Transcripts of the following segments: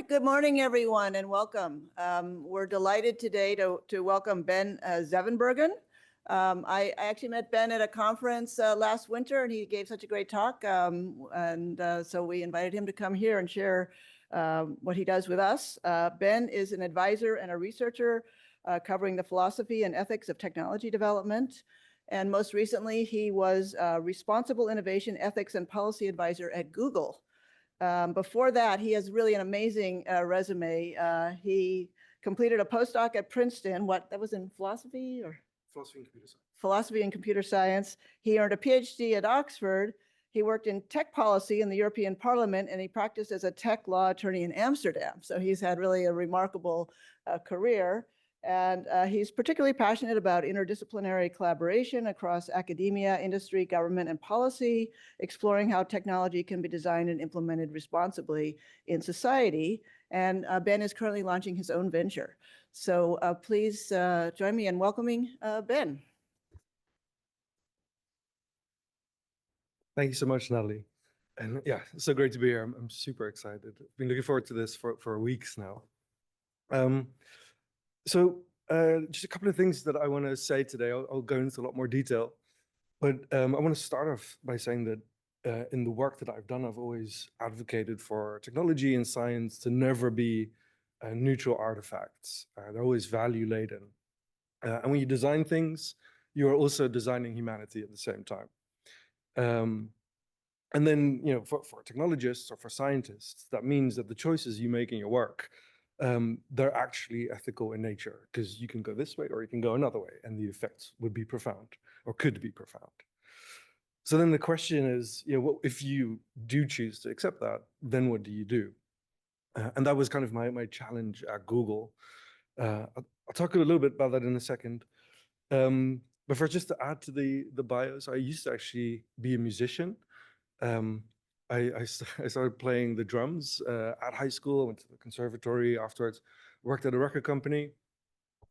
Good morning, everyone, and welcome. We're delighted today to welcome Ben Zevenbergen. I actually met Ben at a conference last winter, and he gave such a great talk. So we invited him to come here and share what he does with us. Ben is an advisor and a researcher covering the philosophy and ethics of technology development. And most recently, he was responsible innovation, ethics, and policy advisor at Google. Before that, he has really an amazing resume. He completed a postdoc at Princeton. That was in philosophy or? Philosophy and computer science. Philosophy and computer science. He earned a PhD at Oxford. He worked in tech policy in the European Parliament, and he practiced as a tech law attorney in Amsterdam. So he's had really a remarkable career. And he's particularly passionate about interdisciplinary collaboration across academia, industry, government, and policy, exploring how technology can be designed and implemented responsibly in society. And Ben is currently launching his own venture. So please join me in welcoming Ben. Thank you so much, Natalie. And yeah, it's so great to be here. I'm super excited. I've been looking forward to this for weeks now. Just a couple of things that I want to say today. I'll go into a lot more detail, but I want to start off by saying that in the work that I've done, I've always advocated for technology and science to never be neutral artifacts. They're always value laden. And when you design things, you're also designing humanity at the same time. And then, for technologists or for scientists, that means that the choices you make in your work, they're actually ethical in nature, because you can go this way or you can go another way, and the effects would be profound or could be profound. So then the question is, if you do choose to accept that, then what do you do? And that was kind of my challenge at Google. I'll talk a little bit about that in a second. But first, just to add to the bios, I used to actually be a musician. I started playing the drums at high school. I went to the conservatory afterwards, worked at a record company.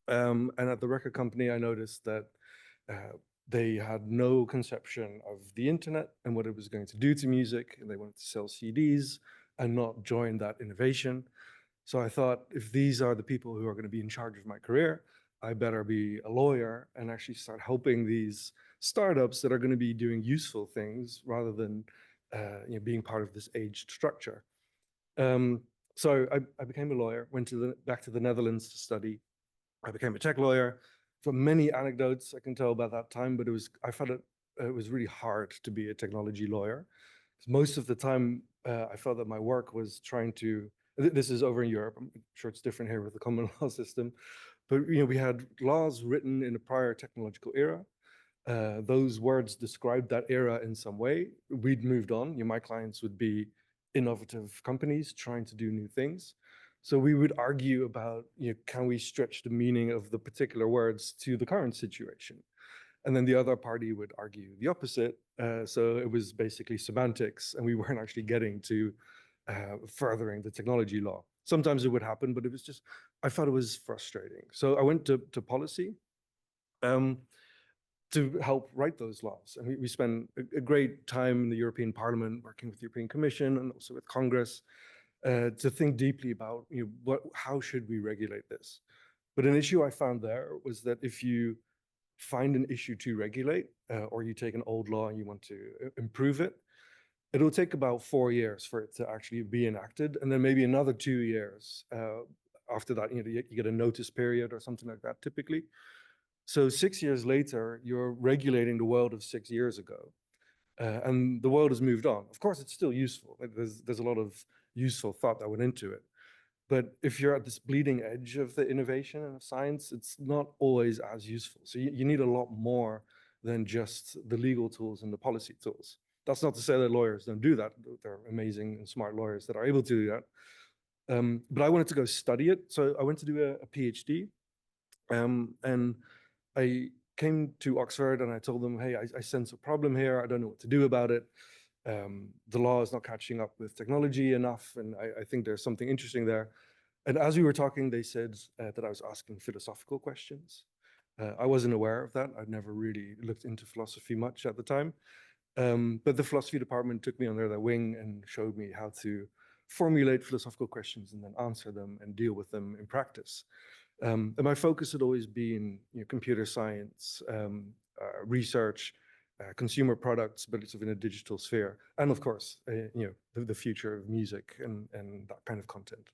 And at the record company, I noticed that they had no conception of the internet and what it was going to do to music. And they wanted to sell CDs and not join that innovation. So I thought, if these are the people who are going to be in charge of my career, I better be a lawyer and actually start helping these startups that are going to be doing useful things rather than being part of this aged structure. So I became a lawyer, went back to the Netherlands to study. I became a tech lawyer. For many anecdotes I can tell about that time, but I felt it was really hard to be a technology lawyer. Most of the time, I felt that my work was trying to. This is over in Europe. I'm sure it's different here with the common law system. But we had laws written in a prior technological era. Those words described that era in some way. We'd moved on. My clients would be innovative companies trying to do new things. So we would argue about, can we stretch the meaning of the particular words to the current situation? And then the other party would argue the opposite. So it was basically semantics, and we weren't actually getting to furthering the technology law. Sometimes it would happen, but I thought it was frustrating. So I went to policy to help write those laws. And we spent a great time in the European Parliament working with the European Commission and also with Congress to think deeply about how should we regulate this. But an issue I found there was that if you find an issue to regulate or you take an old law and you want to improve it, it'll take about 4 years for it to actually be enacted, and then maybe another 2 years after that. You get a notice period or something like that, typically. So 6 years later, you're regulating the world of 6 years ago, and the world has moved on. Of course, it's still useful. There's a lot of useful thought that went into it. But if you're at this bleeding edge of the innovation and of science, it's not always as useful. So you need a lot more than just the legal tools and the policy tools. That's not to say that lawyers don't do that. There are amazing and smart lawyers that are able to do that. But I wanted to go study it. So I went to do a PhD. And I came to Oxford and I told them, hey, I sense a problem here. I don't know what to do about it. The law is not catching up with technology enough. And I think there's something interesting there. And as we were talking, they said that I was asking philosophical questions. I wasn't aware of that. I'd never really looked into philosophy much at the time. But the philosophy department took me under their wing and showed me how to formulate philosophical questions and then answer them and deal with them in practice. And my focus had always been computer science, research, consumer products, but it's in a digital sphere, and of course, the future of music and that kind of content.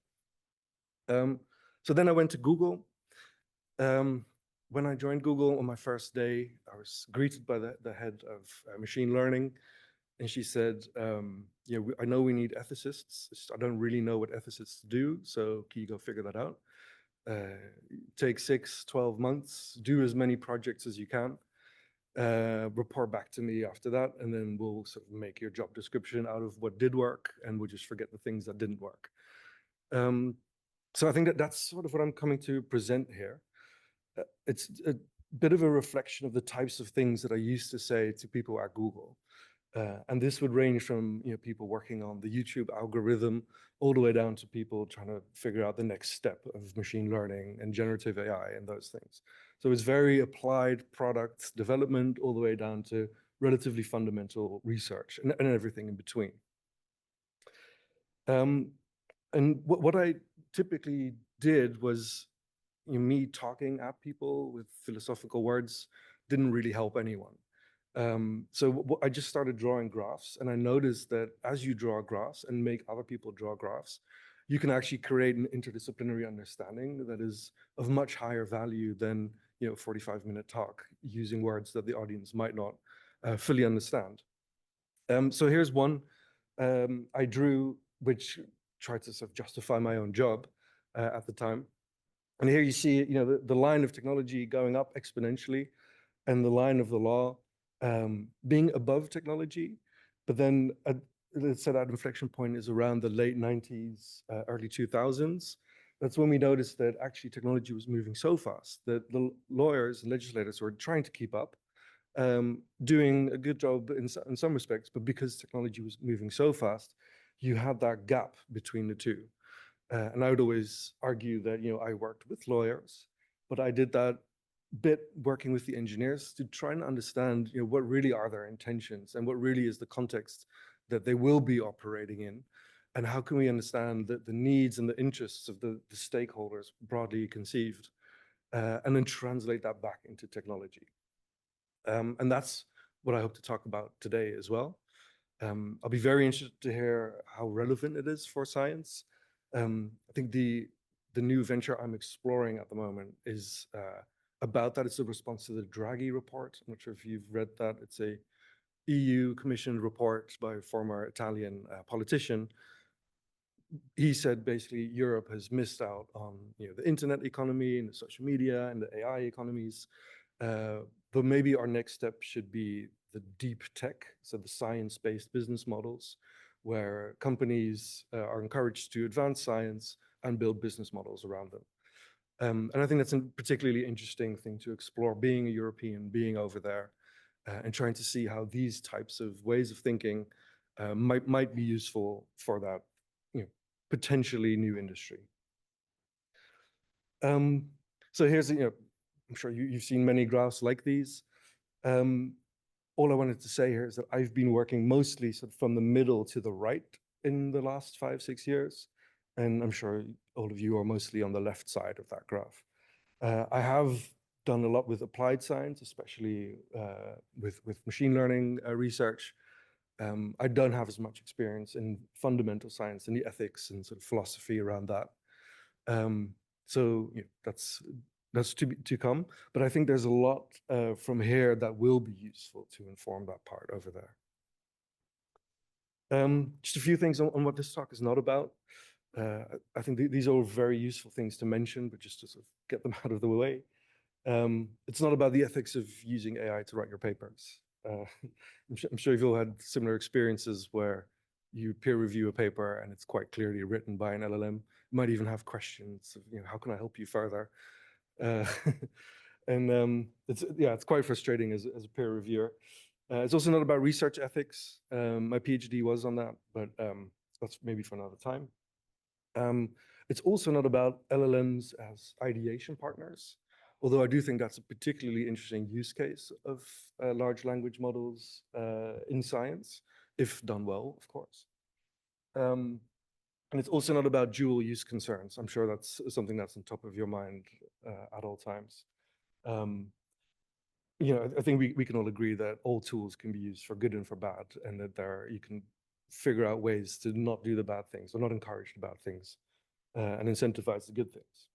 So then I went to Google. When I joined Google on my first day, I was greeted by the head of machine learning, and she said, I know we need ethicists. I don't really know what ethicists do, so can you go figure that out? Take 6-12 months, do as many projects as you can, report back to me after that, and then we'll sort of make your job description out of what did work, and we'll just forget the things that didn't work. So I think that's sort of what I'm coming to present here. It's a bit of a reflection of the types of things that I used to say to people at Google. And this would range from people working on the YouTube algorithm all the way down to people trying to figure out the next step of machine learning and generative AI and those things. So it's very applied product development all the way down to relatively fundamental research and everything in between. And what I typically did was me talking at people with philosophical words didn't really help anyone. So I just started drawing graphs, and I noticed that as you draw graphs and make other people draw graphs, you can actually create an interdisciplinary understanding that is of much higher value than a 45-minute talk using words that the audience might not fully understand. So here's one I drew, which tried to sort of justify my own job at the time. And here you see, the line of technology going up exponentially, and the line of the law being above technology. But then let's say that inflection point is around the late 90s, early 2000s. That's when we noticed that actually technology was moving so fast that the lawyers and legislators were trying to keep up, doing a good job in some respects, but because technology was moving so fast, you had that gap between the two. And I would always argue that, I worked with lawyers, but I did that bit working with the engineers to try and understand, what really are their intentions and what really is the context that they will be operating in, and how can we understand the needs and the interests of the stakeholders broadly conceived, and then translate that back into technology. And that's what I hope to talk about today as well. I'll be very interested to hear how relevant it is for science. I think the new venture I'm exploring at the moment is about that. It's a response to the Draghi report. I'm not sure if you've read that. It's a EU commissioned report by a former Italian politician. He said basically Europe has missed out on the internet economy and the social media and the AI economies. But maybe our next step should be the deep tech, so the science-based business models, where companies are encouraged to advance science and build business models around them. And I think that's a particularly interesting thing to explore, being a European, being over there, and trying to see how these types of ways of thinking might be useful for that potentially new industry. So here's, I'm sure you've seen many graphs like these. All I wanted to say here is that I've been working mostly sort of from the middle to the right in the last 5-6 years. And I'm sure all of you are mostly on the left side of that graph. I have done a lot with applied science, especially with machine learning research. I don't have as much experience in fundamental science and the ethics and sort of philosophy around that. So that's to come, but I think there's a lot from here that will be useful to inform that part over there. Just a few things on what this talk is not about. I think these are very useful things to mention, but just to sort of get them out of the way. It's not about the ethics of using AI to write your papers. I'm sure you've all had similar experiences where you peer review a paper and it's quite clearly written by an LLM. You might even have questions of, how can I help you further? And it's quite frustrating as a peer reviewer. It's also not about research ethics. My PhD was on that, but that's maybe for another time. It's also not about LLMs as ideation partners, although I do think that's a particularly interesting use case of large language models in science, if done well, of course. And it's also not about dual use concerns. I'm sure that's something that's on top of your mind at all times. I think we can all agree that all tools can be used for good and for bad, and that you can figure out ways to not do the bad things or not encourage the bad things and incentivize the good things.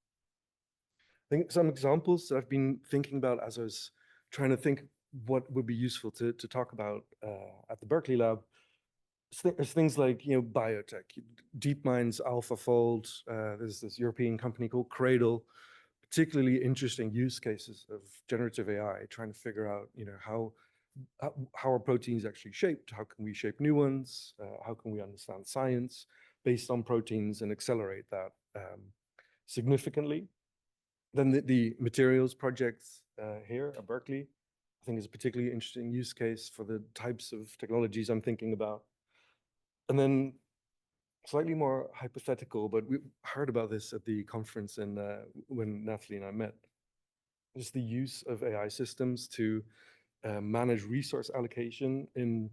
I think some examples that I've been thinking about as I was trying to think what would be useful to talk about at the Berkeley lab is things like, biotech, DeepMind's AlphaFold, there's this European company called Cradle, particularly interesting use cases of generative AI, trying to figure out, how are proteins actually shaped? How can we shape new ones? How can we understand science based on proteins and accelerate that significantly? Then the materials projects here at Berkeley, I think is a particularly interesting use case for the types of technologies I'm thinking about. And then slightly more hypothetical, but we heard about this at the conference and when Natalie and I met, is the use of AI systems to manage resource allocation in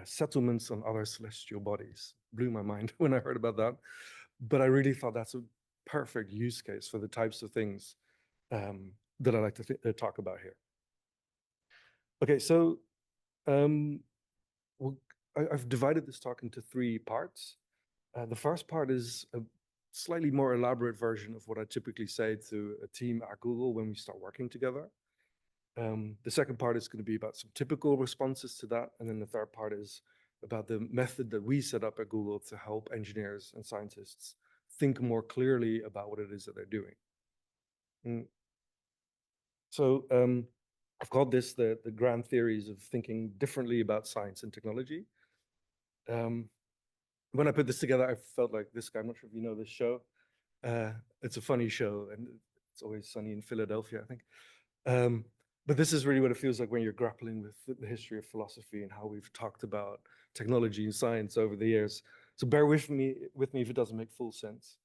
settlements on other celestial bodies. Blew my mind when I heard about that, but I really thought that's a perfect use case for the types of things that I like to talk about here. Okay, so I've divided this talk into 3 parts. The first part is a slightly more elaborate version of what I typically say to a team at Google when we start working together. The second part is going to be about some typical responses to that. And then the third part is about the method that we set up at Google to help engineers and scientists think more clearly about what it is that they're doing. So I've called this the grand theories of thinking differently about science and technology. When I put this together, I felt like this guy, I'm not sure if you know this show. It's a funny show, and it's always sunny in Philadelphia, I think. But this is really what it feels like when you're grappling with the history of philosophy and how we've talked about technology and science over the years. So bear with me if it doesn't make full sense.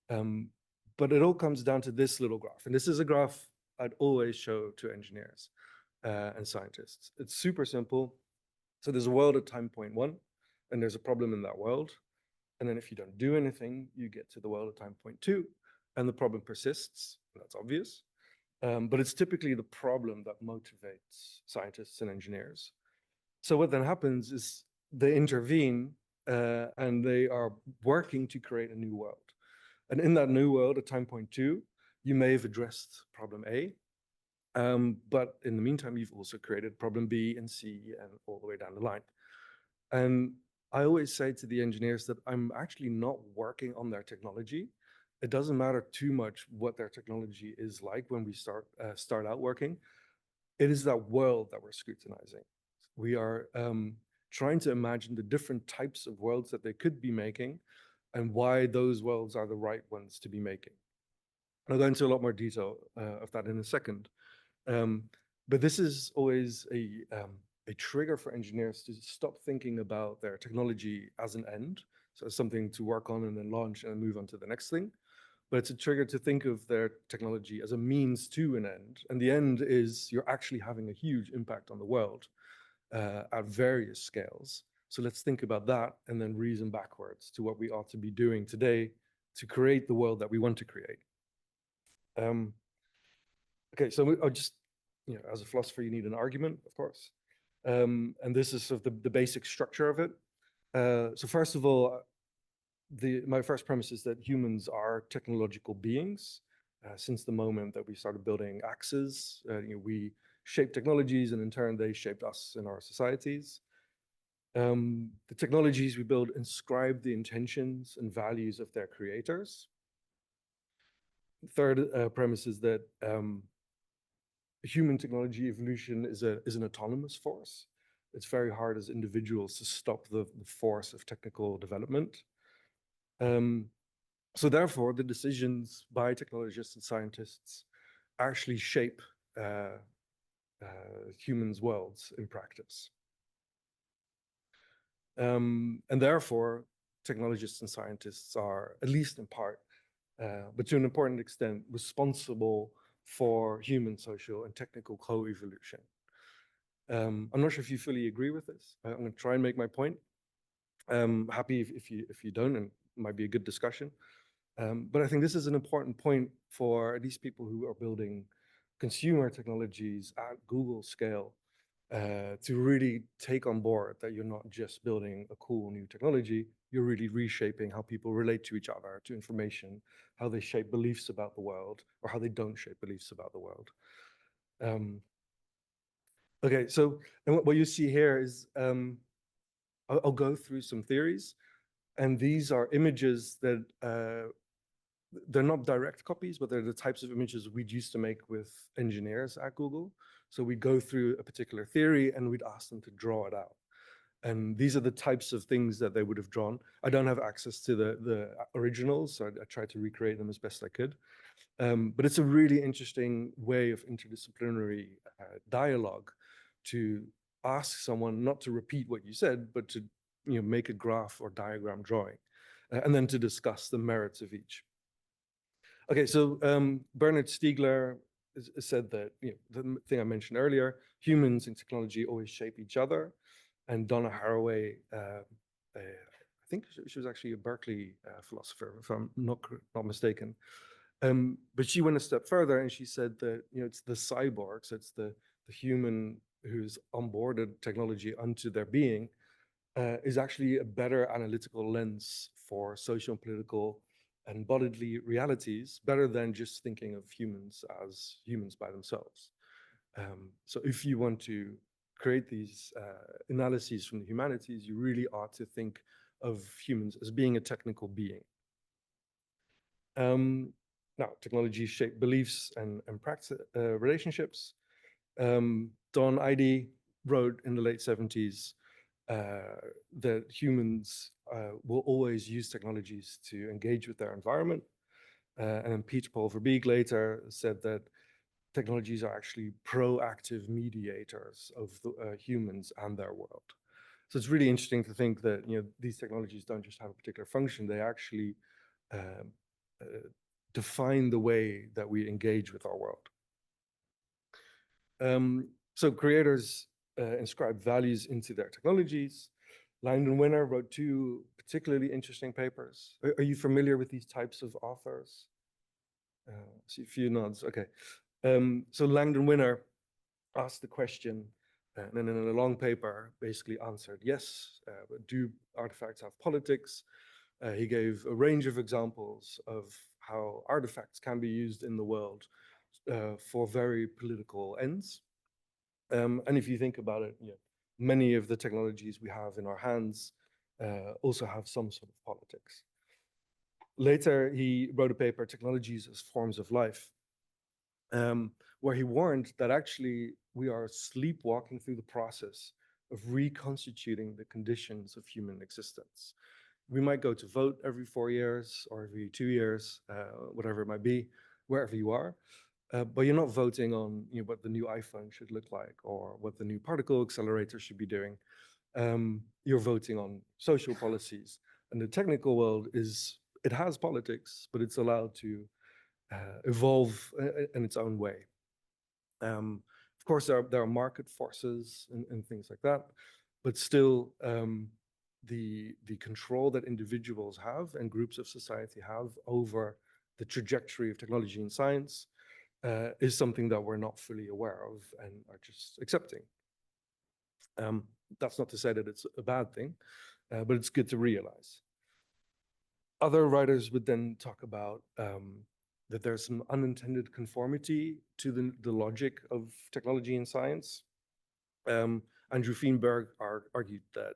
But it all comes down to this little graph. And this is a graph I'd always show to engineers and scientists. It's super simple. So there's a world at time point 1, and there's a problem in that world. And then if you don't do anything, you get to the world at time point 2, and the problem persists. That's obvious. But it's typically the problem that motivates scientists and engineers. So what then happens is they intervene and they are working to create a new world. And in that new world at time point 2, you may have addressed problem A, but in the meantime, you've also created problem B and C and all the way down the line. And I always say to the engineers that I'm actually not working on their technology. It doesn't matter too much what their technology is like when we start out working. It is that world that we're scrutinizing. We are trying to imagine the different types of worlds that they could be making and why those worlds are the right ones to be making. I'll go into a lot more detail of that in a second. But this is always a trigger for engineers to stop thinking about their technology as an end, so something to work on and then launch and move on to the next thing. But it's a trigger to think of their technology as a means to an end. And the end is you're actually having a huge impact on the world at various scales. So let's think about that and then reason backwards to what we ought to be doing today to create the world that we want to create. Okay, so I'll just, as a philosopher, you need an argument, of course. And this is sort of the basic structure of it. So first of all, my first premise is that humans are technological beings. Since the moment that we started building axes, we shaped technologies, and in turn, they shaped us in our societies. The technologies we build inscribe the intentions and values of their creators. The third premise is that human technology evolution is an autonomous force. It's very hard as individuals to stop the force of technical development. So therefore, the decisions by technologists and scientists actually shape humans' worlds in practice. And therefore, technologists and scientists are, at least in part, but to an important extent, responsible for human, social, and technical co-evolution. I'm not sure if you fully agree with this. I'm going to try and make my point. Happy if you don't, and might be a good discussion. But I think this is an important point for these people who are building consumer technologies at Google scale, to really take on board that you're not just building a cool new technology, you're really reshaping how people relate to each other, to information, how they shape beliefs about the world, or how they don't shape beliefs about the world. Okay, so and what you see here is, I'll go through some theories, and these are images that they're not direct copies, but they're the types of images we'd used to make with engineers at Google. So we'd go through a particular theory and we'd ask them to draw it out. And these are the types of things that they would have drawn. I don't have access to the originals, so I tried to recreate them as best I could. But it's a really interesting way of interdisciplinary dialogue to ask someone not to repeat what you said, but to make a graph or diagram drawing, and then to discuss the merits of each. Okay, so Bernard Stiegler said that the thing I mentioned earlier, humans and technology always shape each other. And Donna Haraway, I think she was actually a Berkeley philosopher, if I'm not mistaken. But she went a step further and she said that it's the cyborgs, it's the human who's onboarded technology onto their being, is actually a better analytical lens for social and political and bodily realities, better than just thinking of humans as humans by themselves. So if you want to create these analyses from the humanities, you really ought to think of humans as being a technical being. Now, technology shape beliefs and practice relationships. Don Eide wrote in the late 70s that humans will always use technologies to engage with their environment. And then Peter Paul Verbeek later said that technologies are actually proactive mediators of the, humans and their world. So it's really interesting to think that these technologies don't just have a particular function; they actually define the way that we engage with our world. So creators inscribe values into their technologies. Langdon Winner wrote 2 particularly interesting papers. Are you familiar with these types of authors? See a few nods. Okay. So Langdon Winner asked the question, and then in a long paper basically answered yes, but do artifacts have politics? He gave a range of examples of how artifacts can be used in the world for very political ends. And if you think about it, many of the technologies we have in our hands also have some sort of politics. Later, he wrote a paper, Technologies as Forms of Life, where he warned that actually we are sleepwalking through the process of reconstituting the conditions of human existence. We might go to vote every 4 years or every 2 years, whatever it might be, wherever you are. But you're not voting on what the new iPhone should look like or what the new particle accelerator should be doing. You're voting on social policies. And the technical world it has politics, but it's allowed to evolve in its own way. Of course, there are market forces and things like that, but still the control that individuals have and groups of society have over the trajectory of technology and science is something that we're not fully aware of and are just accepting. That's not to say that it's a bad thing, but it's good to realize. Other writers would then talk about that there's some unintended conformity to the logic of technology and science. Andrew Feenberg argued that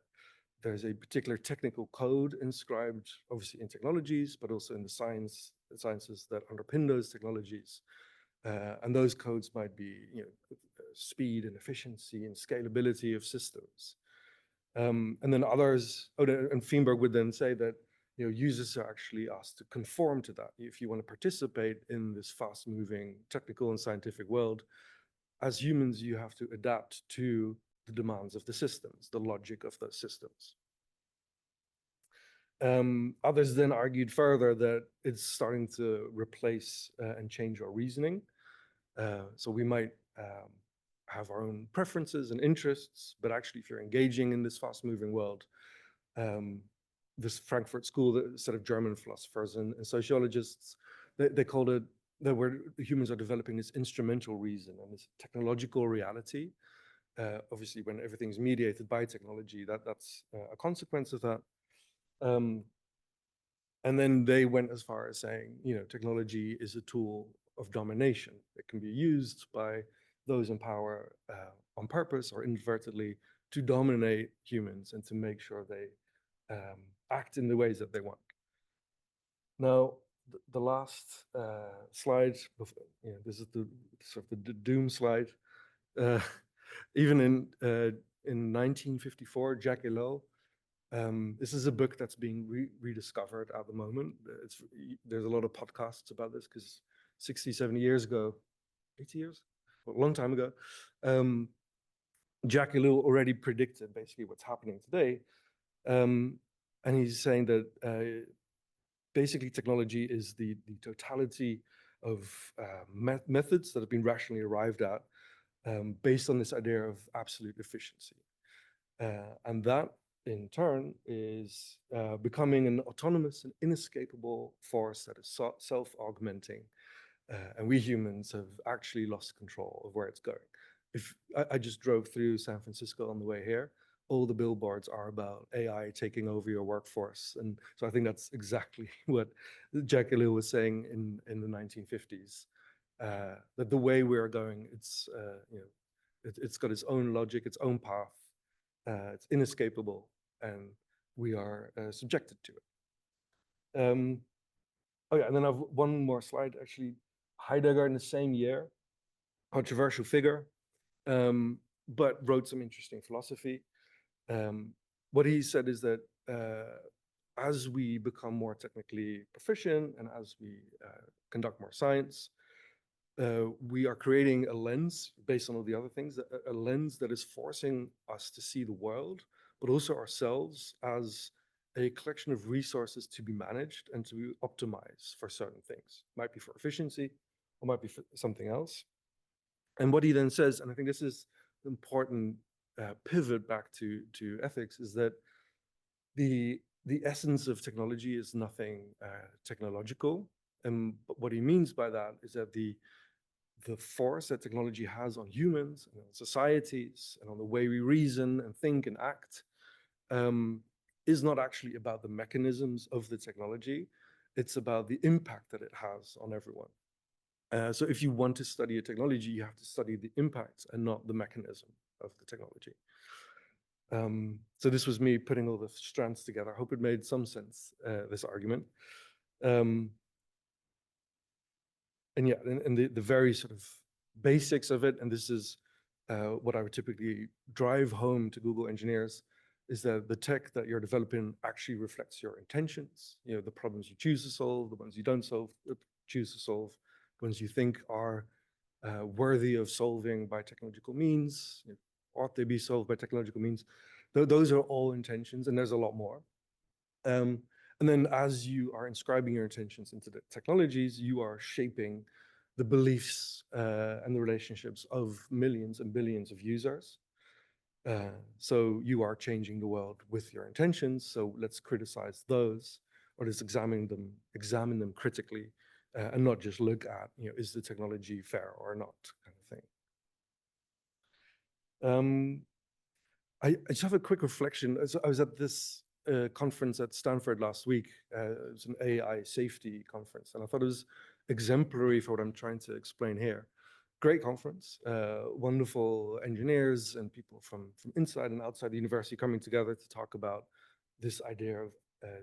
there's a particular technical code inscribed, obviously in technologies, but also in the sciences that underpin those technologies. And those codes might be speed and efficiency and scalability of systems. And then others, and Feenberg would then say that users are actually asked to conform to that. If you want to participate in this fast-moving technical and scientific world, as humans, you have to adapt to the demands of the systems, the logic of those systems. Others then argued further that it's starting to replace and change our reasoning. So we might have our own preferences and interests, but actually if you're engaging in this fast-moving world, this Frankfurt School, the set of German philosophers and sociologists, they called it that where humans are developing this instrumental reason and this technological reality. Obviously, when everything's mediated by technology, that's a consequence of that. And then they went as far as saying, technology is a tool of domination. It can be used by those in power on purpose or inadvertently to dominate humans and to make sure they act in the ways that they want. Now, the last slide, this is the sort of the doom slide. Even in 1954, Jacques Ellul, this is a book that's being rediscovered at the moment. There's a lot of podcasts about this because 60, 70 years ago, 80 years, well, a long time ago, Jacques Ellul already predicted basically what's happening today. And he's saying that basically technology is the totality of methods that have been rationally arrived at based on this idea of absolute efficiency. And that in turn is becoming an autonomous and inescapable force that is self-augmenting. And we humans have actually lost control of where it's going. If I just drove through San Francisco on the way here, all the billboards are about AI taking over your workforce. And so I think that's exactly what Jacques Ellul was saying in the 1950s, that the way we're going, it's got its own logic, its own path, it's inescapable, and we are subjected to it. Oh yeah, and then I have one more slide, actually. Heidegger in the same year, controversial figure, but wrote some interesting philosophy. What he said is that as we become more technically proficient and as we conduct more science, we are creating a lens based on all the other things, a lens that is forcing us to see the world, but also ourselves as a collection of resources to be managed and to optimize for certain things. Might be for efficiency, or might be for something else. And what he then says, and I think this is the important pivot back to ethics, is that the essence of technology is nothing technological. And what he means by that is that the force that technology has on humans and on societies and on the way we reason and think and act is not actually about the mechanisms of the technology. It's about the impact that it has on everyone. So if you want to study a technology, you have to study the impact and not the mechanism of the technology. So this was me putting all the strands together. I hope it made some sense, this argument. And yeah, and the very sort of basics of it, and this is what I would typically drive home to Google engineers, is that the tech that you're developing actually reflects your intentions, the problems you choose to solve, the ones you don't choose to solve, the ones you think are worthy of solving by technological means, ought they be solved by technological means. Those are all intentions, and there's a lot more. And then as you are inscribing your intentions into the technologies, you are shaping the beliefs and the relationships of millions and billions of users. So you are changing the world with your intentions. So let's criticize those, or let's examine them critically, and not just look at, is the technology fair or not, kind of thing. I just have a quick reflection. I was at this conference at Stanford last week. It was an AI safety conference, and I thought it was exemplary for what I'm trying to explain here. Great conference, wonderful engineers and people from inside and outside the university coming together to talk about this idea of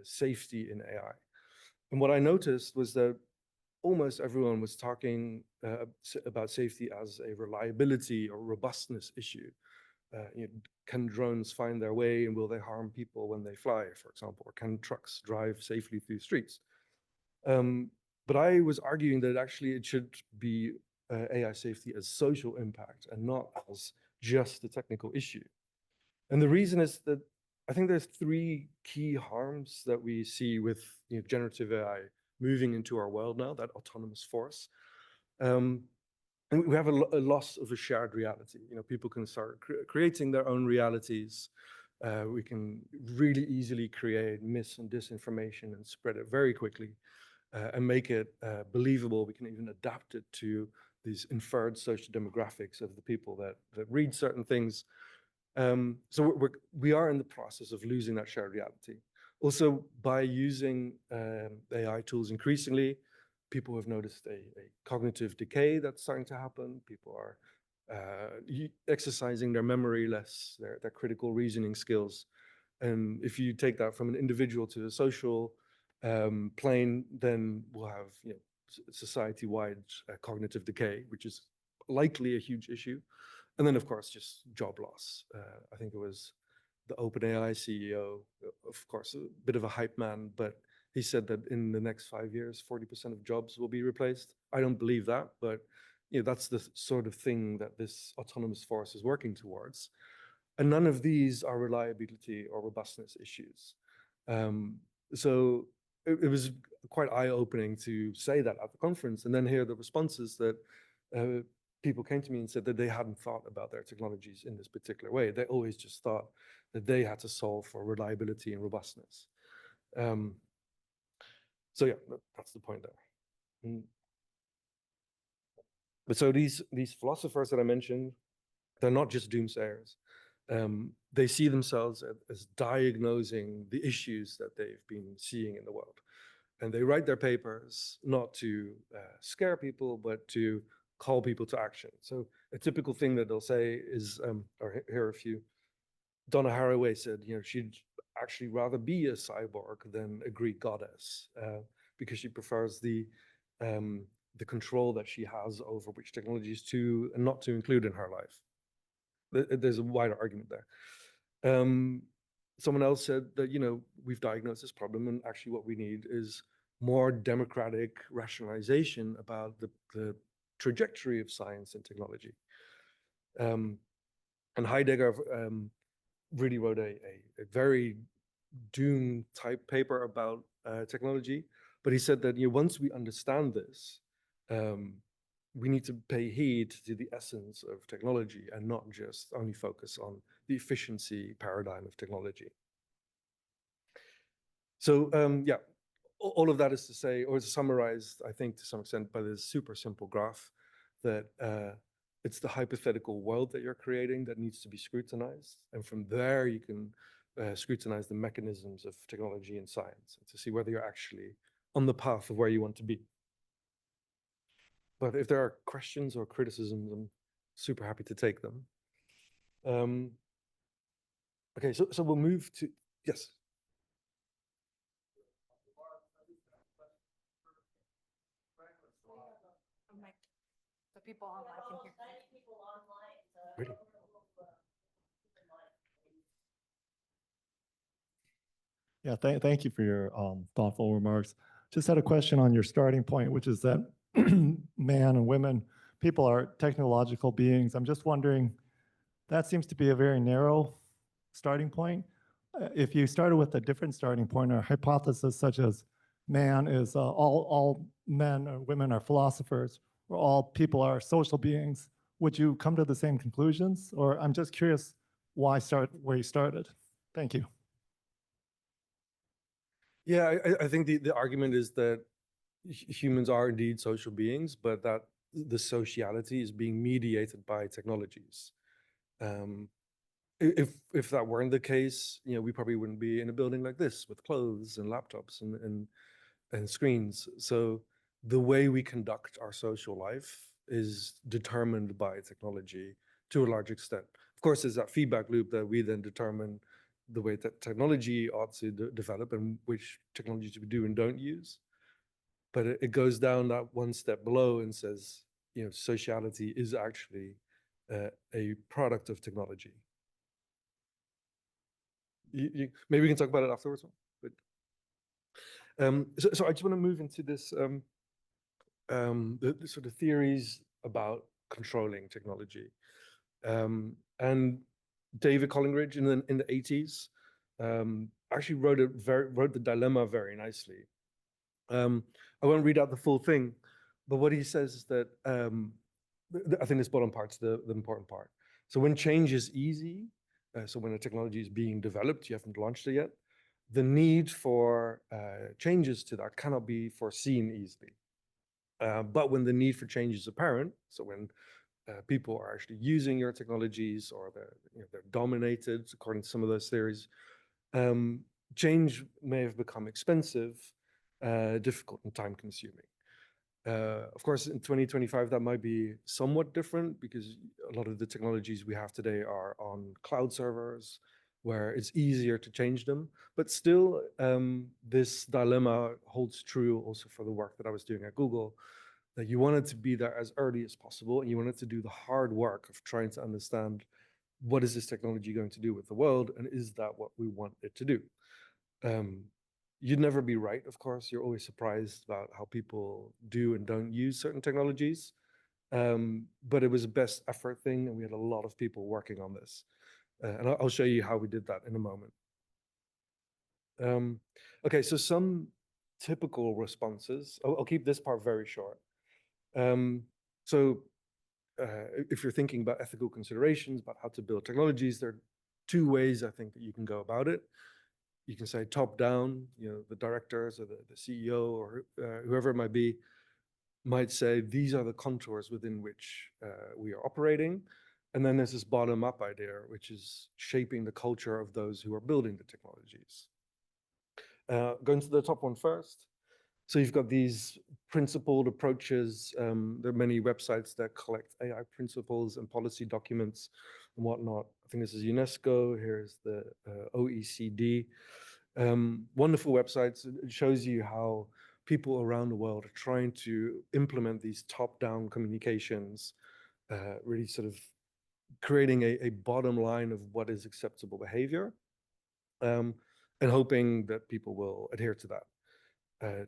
safety in AI. And what I noticed was that almost everyone was talking about safety as a reliability or robustness issue. Can drones find their way, and will they harm people when they fly, for example? Or can trucks drive safely through streets? But I was arguing that actually it should be AI safety as social impact and not as just a technical issue. And the reason is that I think there's three key harms that we see with generative AI moving into our world now, that autonomous force. And we have a loss of a shared reality. People can start creating their own realities. We can really easily create mis and disinformation and spread it very quickly and make it believable. We can even adapt it to these inferred social demographics of the people that read certain things. So we are in the process of losing that shared reality. Also, by using AI tools increasingly, people have noticed a cognitive decay that's starting to happen. People are exercising their memory less, their critical reasoning skills. And if you take that from an individual to a social plane, then we'll have society-wide cognitive decay, which is likely a huge issue. And then, of course, just job loss. I think it was the OpenAI CEO, of course, a bit of a hype man, but he said that in the next 5 years, 40% of jobs will be replaced. I don't believe that, but that's the sort of thing that this autonomous force is working towards. And none of these are reliability or robustness issues. So it was quite eye-opening to say that at the conference and then hear the responses that people came to me and said that they hadn't thought about their technologies in this particular way. They always just thought that they had to solve for reliability and robustness. So yeah, that's the point there. But so these philosophers that I mentioned, they're not just doomsayers. They see themselves as diagnosing the issues that they've been seeing in the world. And they write their papers not to scare people, but to call people to action. So a typical thing that they'll say is, or here are a few. Donna Haraway said, she'd actually rather be a cyborg than a Greek goddess because she prefers the control that she has over which technologies to and not to include in her life. There's a wider argument there. Someone else said that, we've diagnosed this problem and actually what we need is more democratic rationalization about the trajectory of science and technology. And Heidegger really wrote a very doom type paper about technology, but he said that once we understand this, we need to pay heed to the essence of technology and not just only focus on the efficiency paradigm of technology. So yeah, all of that is to say, or to summarize, I think to some extent by this super simple graph, that it's the hypothetical world that you're creating that needs to be scrutinized. And from there, you can scrutinize the mechanisms of technology and science to see whether you're actually on the path of where you want to be. But if there are questions or criticisms, I'm super happy to take them. Okay, so we'll move to, yes. So people online can hear. Really? Yeah, thank you for your thoughtful remarks. Just had a question on your starting point, which is that man and women, people are technological beings. I'm just wondering, that seems to be a very narrow starting point. If you started with a different starting point or hypothesis such as man is all men or women are philosophers, or all people are social beings, would you come to the same conclusions? Or I'm just curious why start where you started. Thank you. Yeah, I think the argument is that humans are indeed social beings, but that the sociality is being mediated by technologies. If that weren't the case, we probably wouldn't be in a building like this with clothes and laptops and screens. So the way we conduct our social life is determined by technology to a large extent. Of course, there's that feedback loop that we then determine the way that technology ought to develop and which technologies we do and don't use. But it goes down that one step below and says, sociality is actually a product of technology. Maybe we can talk about it afterwards. But so I just want to move into this the sort of theories about controlling technology. And David Collingridge in the 80s actually wrote the dilemma very nicely. I won't read out the full thing, but what he says is that I think this bottom part's the important part. So when change is easy, So when a technology is being developed, you haven't launched it yet, the need for changes to that cannot be foreseen easily. But when the need for change is apparent, so when people are actually using your technologies or they're dominated, according to some of those theories, change may have become expensive, difficult, and time-consuming. Of course, in 2025, that might be somewhat different because a lot of the technologies we have today are on cloud servers where it's easier to change them. But still, this dilemma holds true also for the work that I was doing at Google, that you wanted to be there as early as possible and you wanted to do the hard work of trying to understand what is this technology going to do with the world and is that what we want it to do? You'd never be right, of course. You're always surprised about how people do and don't use certain technologies. But it was a best effort thing, and we had a lot of people working on this. And I'll show you how we did that in a moment. Okay, so some typical responses. I'll keep this part very short. If you're thinking about ethical considerations, about how to build technologies, there are two ways I think that you can go about it. You can say top down, the directors or the CEO or whoever it might be, might say, these are the contours within which we are operating. And then there's this bottom up idea, which is shaping the culture of those who are building the technologies. Going to the top one first. So you've got these principled approaches. There are many websites that collect AI principles and policy documents and whatnot. I think this is UNESCO. Here's the OECD. Wonderful websites. It shows you how people around the world are trying to implement these top-down communications, really sort of creating a bottom line of what is acceptable behavior, and hoping that people will adhere to that.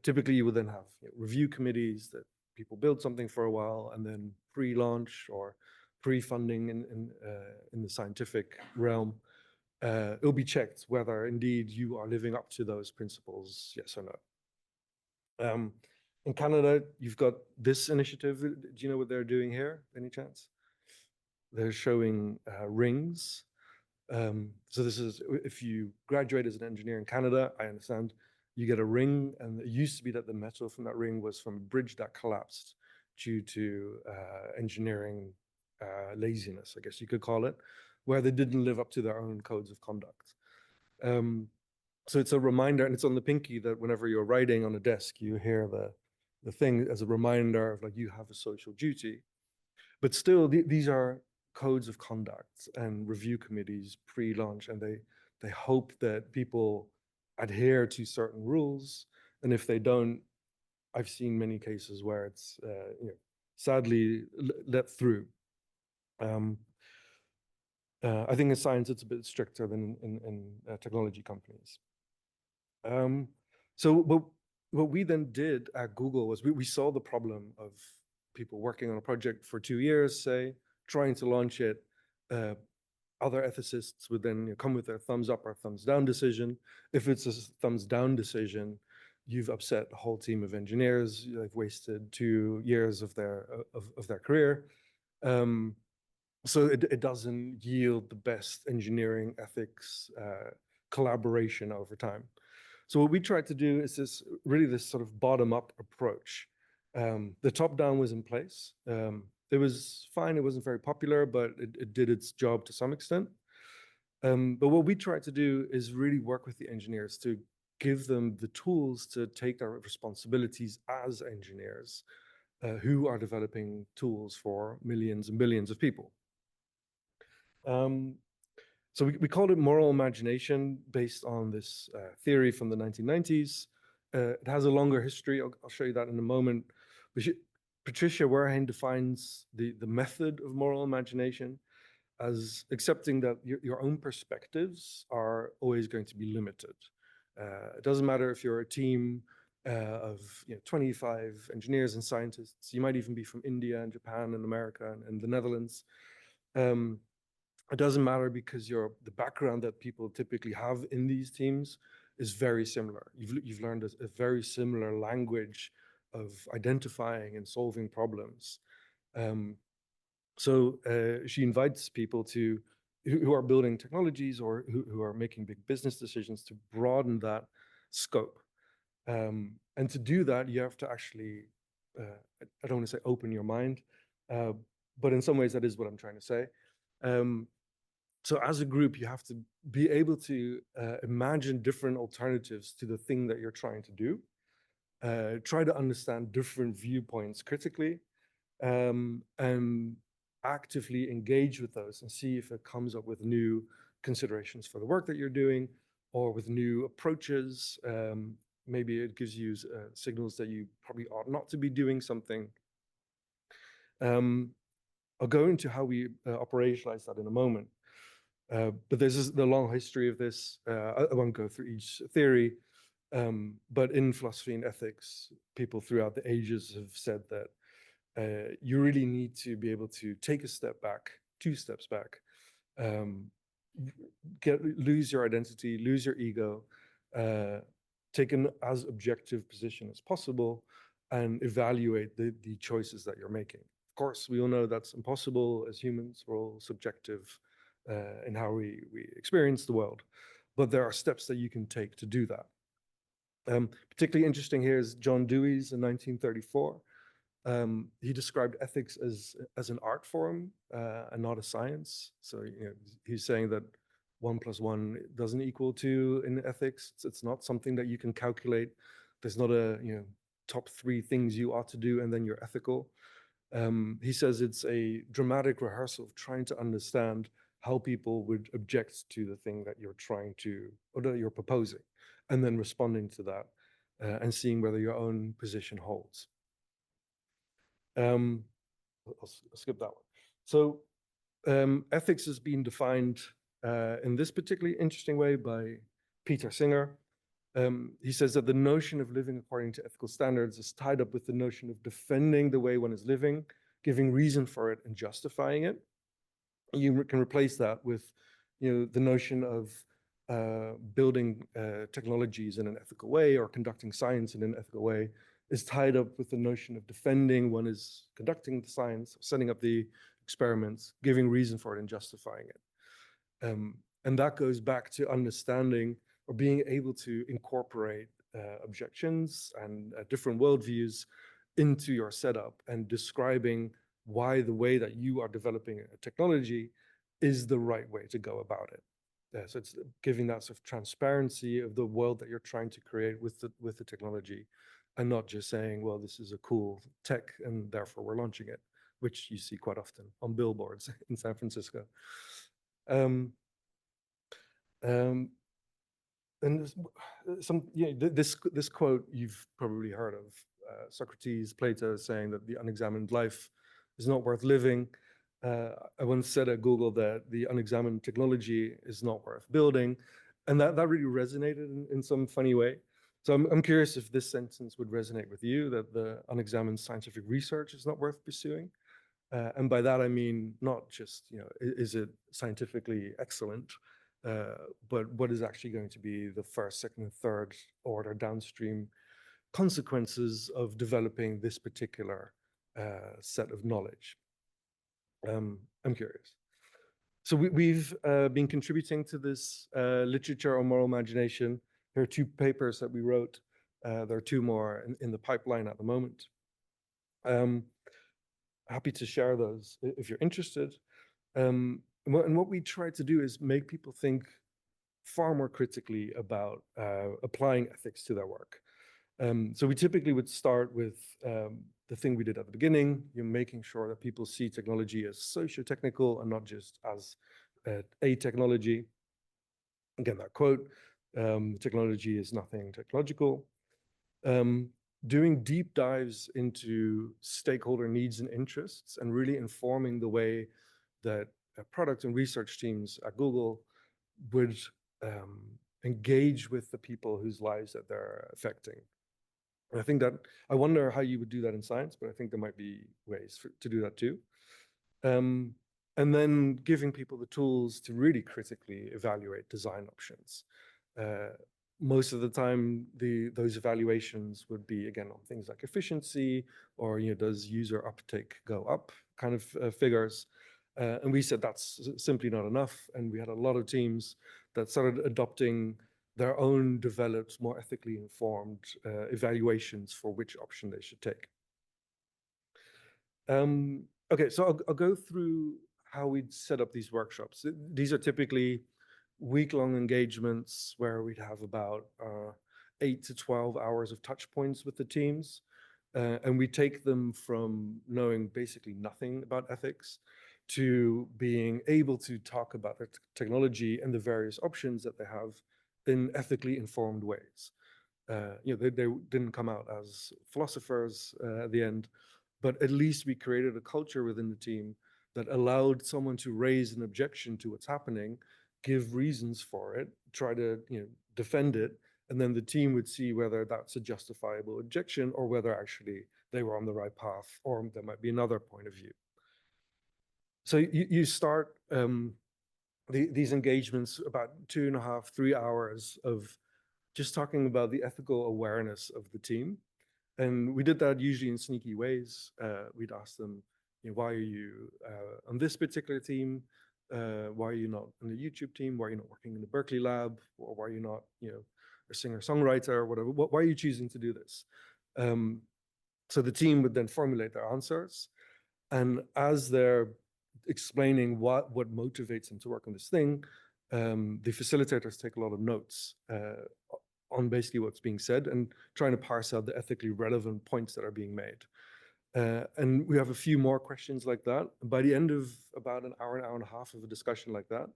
Typically, you will then have review committees that people build something for a while and then pre-launch or pre-funding in the scientific realm. It'll be checked whether indeed you are living up to those principles, yes or no. In Canada, you've got this initiative. Do you know what they're doing here, any chance? They're showing rings. So this is, if you graduate as an engineer in Canada, I understand, you get a ring, and it used to be that the metal from that ring was from a bridge that collapsed due to engineering laziness, I guess you could call it, where they didn't live up to their own codes of conduct. So it's a reminder, and it's on the pinky, that whenever you're writing on a desk, you hear the thing as a reminder of like, you have a social duty. But still, these are codes of conduct and review committees pre-launch, and they hope that people adhere to certain rules. And if they don't, I've seen many cases where it's sadly let through. I think in science it's a bit stricter than in technology companies. So what we then did at Google was we saw the problem of people working on a project for 2 years, say, trying to launch it. Other ethicists would then come with their thumbs up or thumbs down decision. If it's a thumbs down decision, you've upset a whole team of engineers. They've wasted 2 years of their career. So it doesn't yield the best engineering ethics collaboration over time. So what we tried to do is this sort of bottom-up approach. The top-down was in place. It was fine. It wasn't very popular, but it did its job to some extent. But what we tried to do is really work with the engineers to give them the tools to take their responsibilities as engineers who are developing tools for millions and billions of people. So we called it moral imagination based on this theory from the 1990s. It has a longer history. I'll show you that in a moment. Patricia Werheim defines the method of moral imagination as accepting that your own perspectives are always going to be limited. It doesn't matter if you're a team of 25 engineers and scientists. You might even be from India and Japan and America and the Netherlands. It doesn't matter because the background that people typically have in these teams is very similar. You've learned a very similar language of identifying and solving problems. So she invites people to who are building technologies or who are making big business decisions to broaden that scope. And to do that, you have to actually, I don't want to say open your mind, but in some ways that is what I'm trying to say. So as a group, you have to be able to imagine different alternatives to the thing that you're trying to do. Try to understand different viewpoints critically, and actively engage with those and see if it comes up with new considerations for the work that you're doing or with new approaches. Maybe it gives you signals that you probably ought not to be doing something. I'll go into how we operationalize that in a moment. But there's the long history of this. I won't go through each theory, but in philosophy and ethics, people throughout the ages have said that you really need to be able to take a step back, 2 steps back, lose your identity, lose your ego, take an as objective position as possible, and evaluate the choices that you're making. Of course, we all know that's impossible as humans. We're all subjective in how we experience the world, but there are steps that you can take to do that. Particularly interesting here is John Dewey's in 1934. He described ethics as an art form and not a science. So he's saying that 1 + 1 doesn't equal 2 in ethics. It's not something that you can calculate. There's not a top 3 things you ought to do and then you're ethical. He says it's a dramatic rehearsal of trying to understand how people would object to the thing that you're trying to, or that you're proposing, and then responding to that and seeing whether your own position holds. I'll skip that one. So ethics has been defined in this particularly interesting way by Peter Singer. He says that the notion of living according to ethical standards is tied up with the notion of defending the way one is living, giving reason for it, and justifying it. You can replace that with the notion of building technologies in an ethical way or conducting science in an ethical way is tied up with the notion of defending one is conducting the science, setting up the experiments, giving reason for it and justifying it. And that goes back to understanding or being able to incorporate objections and different worldviews into your setup and describing why the way that you are developing a technology is the right way to go about it. So it's giving that sort of transparency of the world that you're trying to create with the technology, and not just saying, well, this is a cool tech and therefore we're launching it, which you see quite often on billboards in San Francisco. And this quote you've probably heard of, Socrates, Plato saying that the unexamined life is not worth living. I once said at Google that the unexamined technology is not worth building, and that really resonated in some funny way. So I'm curious if this sentence would resonate with you, that the unexamined scientific research is not worth pursuing. And by that, I mean, not just, is it scientifically excellent, but what is actually going to be the first, second, and third order downstream consequences of developing this particular set of knowledge. I'm curious. So we've been contributing to this literature on moral imagination. There are 2 papers that we wrote. There are 2 more in the pipeline at the moment. Happy to share those if you're interested. And what we try to do is make people think far more critically about applying ethics to their work. So we typically would start with the thing we did at the beginning, making sure that people see technology as socio-technical and not just as a technology. Again, that quote, technology is nothing technological. Doing deep dives into stakeholder needs and interests and really informing the way that product and research teams at Google would engage with the people whose lives that they're affecting. And I think that, I wonder how you would do that in science, but I think there might be ways to do that too. And then giving people the tools to really critically evaluate design options. Most of the time, those evaluations would be, again, on things like efficiency or, does user uptake go up kind of figures. And we said that's simply not enough. And we had a lot of teams that started adopting their own developed, more ethically informed evaluations for which option they should take. Okay, so I'll go through how we'd set up these workshops. These are typically week-long engagements where we'd have about 8 to 12 hours of touch points with the teams. And we take them from knowing basically nothing about ethics to being able to talk about their technology and the various options that they have in ethically informed ways. They didn't come out as philosophers at the end, but at least we created a culture within the team that allowed someone to raise an objection to what's happening, give reasons for it, try to defend it, and then the team would see whether that's a justifiable objection or whether actually they were on the right path or there might be another point of view. So you start these engagements about 2.5, 3 hours of just talking about the ethical awareness of the team. And we did that usually in sneaky ways. We'd ask them, why are you on this particular team? Why are you not on the YouTube team? Why are you not working in the Berkeley lab? Or why are you not, a singer-songwriter or whatever? Why are you choosing to do this? So the team would then formulate their answers. And as they're explaining what motivates them to work on this thing, the facilitators take a lot of notes on basically what's being said and trying to parse out the ethically relevant points that are being made. And we have a few more questions like that. By the end of about an hour and a half of a discussion like that,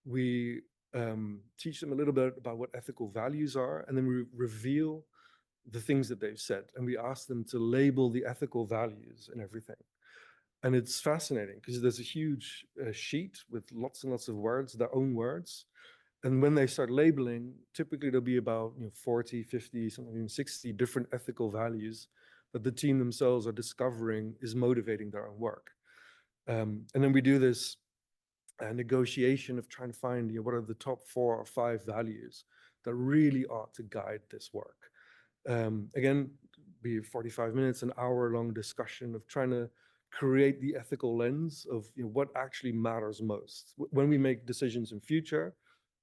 we teach them a little bit about what ethical values are, and then we reveal the things that they've said. And we ask them to label the ethical values and everything. And it's fascinating because there's a huge sheet with lots and lots of words, their own words. And when they start labeling, typically there'll be about 40, 50, sometimes even 60 different ethical values that the team themselves are discovering is motivating their own work. And then we do this negotiation of trying to find what are the top 4 or 5 values that really ought to guide this work. Again, be 45 minutes, an hour-long discussion of trying to create the ethical lens of what actually matters most. When we make decisions in future,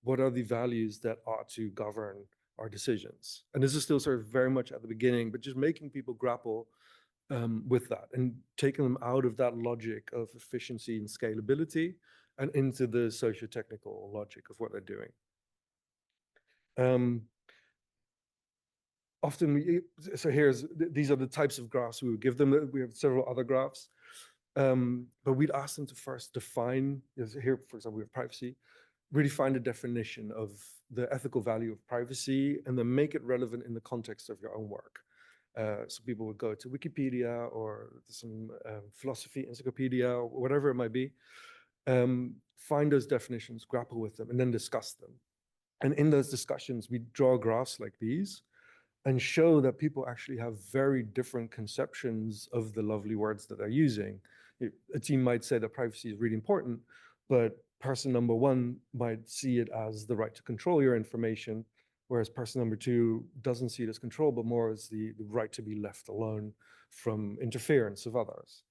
what are the values that ought to govern our decisions? And this is still sort of very much at the beginning, but just making people grapple with that and taking them out of that logic of efficiency and scalability and into the socio-technical logic of what they're doing. Often, these are the types of graphs we would give them. We have several other graphs, but we'd ask them to first define, here, for example, we have privacy, really find a definition of the ethical value of privacy and then make it relevant in the context of your own work. So people would go to Wikipedia or some philosophy encyclopedia or whatever it might be, find those definitions, grapple with them, and then discuss them. And in those discussions, we draw graphs like these and show that people actually have very different conceptions of the lovely words that they're using. A team might say that privacy is really important, but person number 1 might see it as the right to control your information, whereas person number 2 doesn't see it as control, but more as the right to be left alone from interference of others.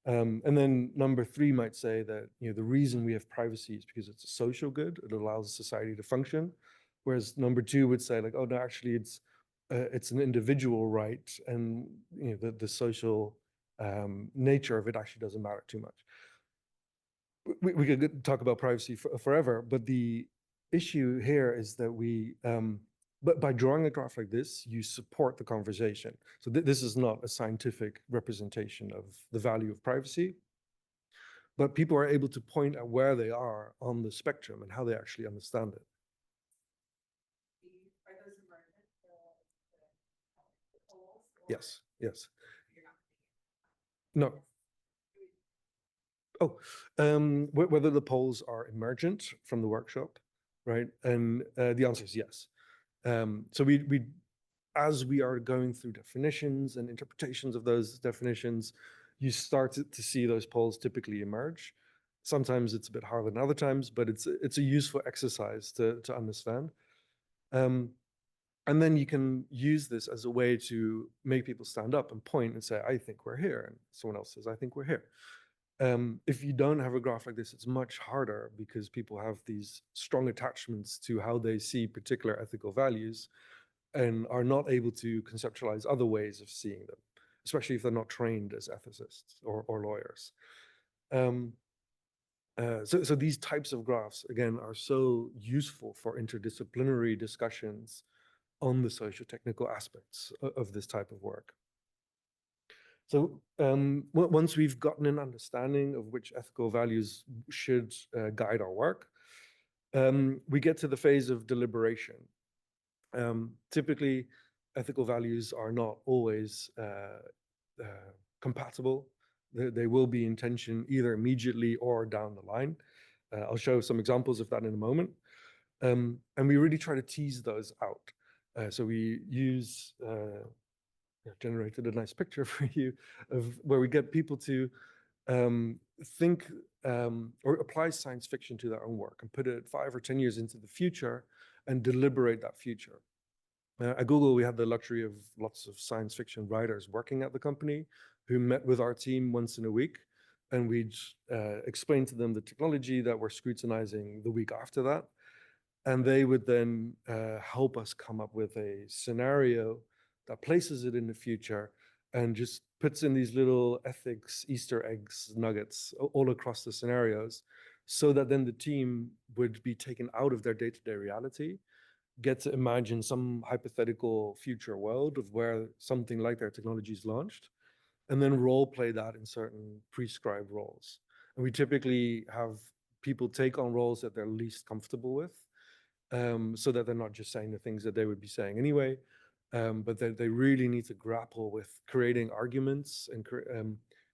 And then number 3 might say that the reason we have privacy is because it's a social good, it allows society to function, whereas number 2 would say like, oh no, actually it's an individual right, and the social nature of it actually doesn't matter too much. We could talk about privacy forever, but the issue here is that but by drawing a graph like this, you support the conversation. So this is not a scientific representation of the value of privacy, but people are able to point at where they are on the spectrum and how they actually understand it. Are those emergent, the polls? Yes, yes. You're not No. Oh, whether the polls are emergent from the workshop, right? And the answer is yes. So we, as we are going through definitions and interpretations of those definitions, you start to see those polls typically emerge. Sometimes it's a bit harder than other times, but it's a useful exercise to understand. And then you can use this as a way to make people stand up and point and say, I think we're here. And someone else says, I think we're here. If you don't have a graph like this, it's much harder because people have these strong attachments to how they see particular ethical values and are not able to conceptualize other ways of seeing them, especially if they're not trained as ethicists or lawyers. So these types of graphs, again, are so useful for interdisciplinary discussions on the socio-technical aspects of this type of work. So once we've gotten an understanding of which ethical values should guide our work, we get to the phase of deliberation. Typically, ethical values are not always compatible. They will be in tension either immediately or down the line. I'll show some examples of that in a moment. And we really try to tease those out. So we use, generated a nice picture for you of where we get people to think or apply science fiction to their own work and put it 5 or 10 years into the future and deliberate that future. At Google, we had the luxury of lots of science fiction writers working at the company who met with our team once in a week, and we'd explain to them the technology that we're scrutinizing the week after that. And they would then help us come up with a scenario that places it in the future and just puts in these little ethics Easter eggs nuggets all across the scenarios, so that then the team would be taken out of their day-to-day reality, get to imagine some hypothetical future world of where something like their technology is launched, and then role play that in certain prescribed roles. And we typically have people take on roles that they're least comfortable with, so that they're not just saying the things that they would be saying anyway, but that they really need to grapple with creating arguments and